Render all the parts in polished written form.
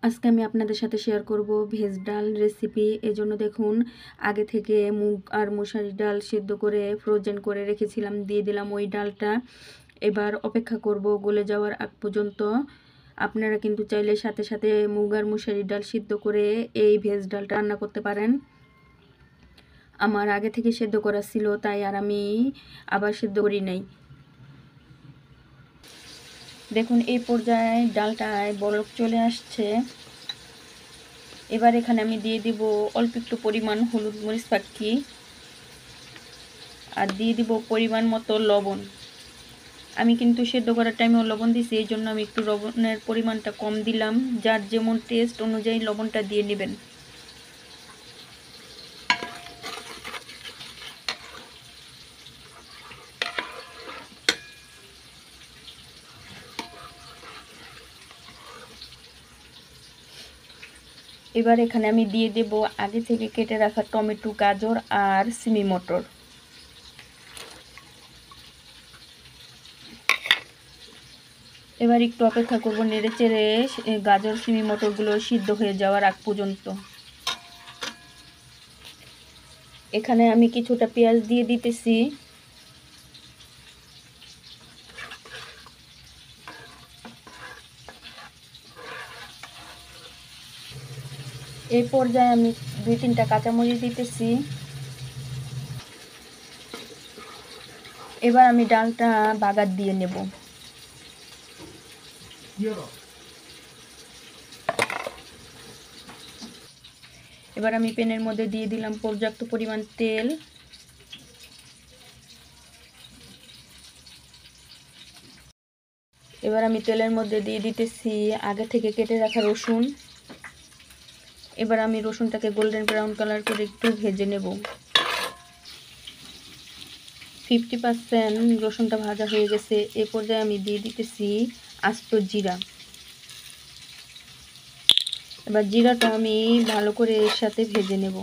আজকে আমি আপনাদের সাথে শেয়ার করব ভেজ ডাল রেসিপি। এজন্য দেখুন আগে থেকে মুগ আর মশারি ডাল সিদ্ধ করে ফ্রোজেন করে রেখেছিলাম, দিয়ে দিলাম ওই ডালটা। এবার অপেক্ষা করব গলে যাওয়ার আগ পর্যন্ত। আপনারা কিন্তু চাইলে সাথে সাথে মুগ আর মশারি ডাল সিদ্ধ করে এই ভেজ ডালটা রান্না করতে পারেন। আমার আগে থেকে সিদ্ধ করা ছিল, তাই আর আমি আবার সিদ্ধ করি নাই। দেখুন এই পর্যায়ে ডালটায় বলক চলে আসছে। এবার এখানে আমি দিয়ে দিব অল্প একটু পরিমাণ হলুদ মরিচ পাখি, আর দিয়ে দিব পরিমাণ মতো লবণ। আমি কিন্তু সেদ্ধ করার টাইমেও লবণ দিছি, এই জন্য আমি একটু লবণের পরিমাণটা কম দিলাম। যার যেমন টেস্ট অনুযায়ী লবণটা দিয়ে নেবেন। এবার এখানে আমি দিয়ে দেব আগে থেকে কেটে রাখা টমেটো, গাজর আর সিমি মটর। এবার একটু অপেক্ষা করব নেড়ে চেড়ে গাজর সিমি মটরগুলো সিদ্ধ হয়ে যাওয়ার আগ পর্যন্ত। এখানে আমি কিছুটা পেঁয়াজ দিয়ে দিতেছি। এই পর্যায়ে আমি 2-3টা কাঁচামরিচ দিতেছি। এবার আমি ডালটা বাগার দিয়ে নেব। এবার আমি প্যানের মধ্যে দিয়ে দিলাম পর্যাপ্ত পরিমাণ তেল। এবার আমি তেলের মধ্যে দিয়ে দিতেছি আগে থেকে কেটে রাখা রসুন। এবার আমি রসুনটাকে গোল্ডেন ব্রাউন কালার করে একটু ভেজে নেব। 50% রসুনটা ভাজা হয়ে গেছে। এ পর্যায়ে আমি দিয়ে দিতেছি আস্ত জিরা। এবার জিরাটা আমি ভালো করে এর সাথে ভেজে নেব।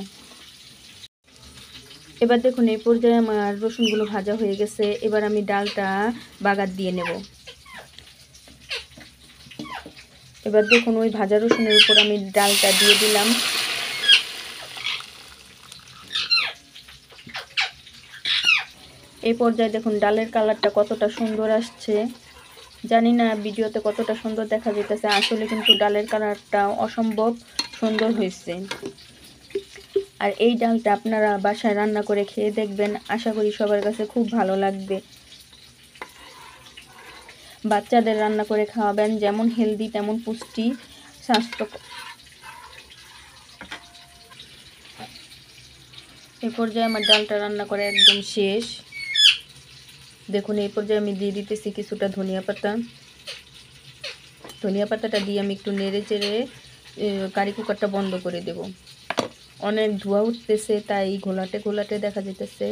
এবার দেখুন এই পর্যায়ে আমার রসুনগুলো ভাজা হয়ে গেছে। এবার আমি ডালটা বাগার দিয়ে নেব। এবার দেখুন ওই ভাজা রসুনের উপর আমি ডালটা দিয়ে দিলাম। এই পর্যায়ে দেখুন ডালের কালারটা কতটা সুন্দর আসছে। জানি না ভিডিওতে কতটা সুন্দর দেখা যেতেছে, আসলে কিন্তু ডালের কালারটা অসম্ভব সুন্দর হয়েছে। আর এই ডালটা আপনারা বাসায় রান্না করে খেয়ে দেখবেন, আশা করি সবার কাছে খুব ভালো লাগবে। বাচ্চাদের রান্না করে খাওয়াবেন, যেমন হেলদি তেমন পুষ্টি স্বাস্থ্য। এই পর্যায়ে আমার ডালটা রান্না করে একদম শেষ। দেখুন এই পর্যায়ে আমি দিয়ে দিতেছি কিছুটা ধনিয়া পাতা। ধনিয়া পাতাটা দিয়ে আমি একটু নেড়ে চেড়ে কারি কুকারটা বন্ধ করে দেব। অনেক ধোঁয়া উঠতেছে, তাই ঘোলাটে ঘোলাটে দেখা যেতেছে।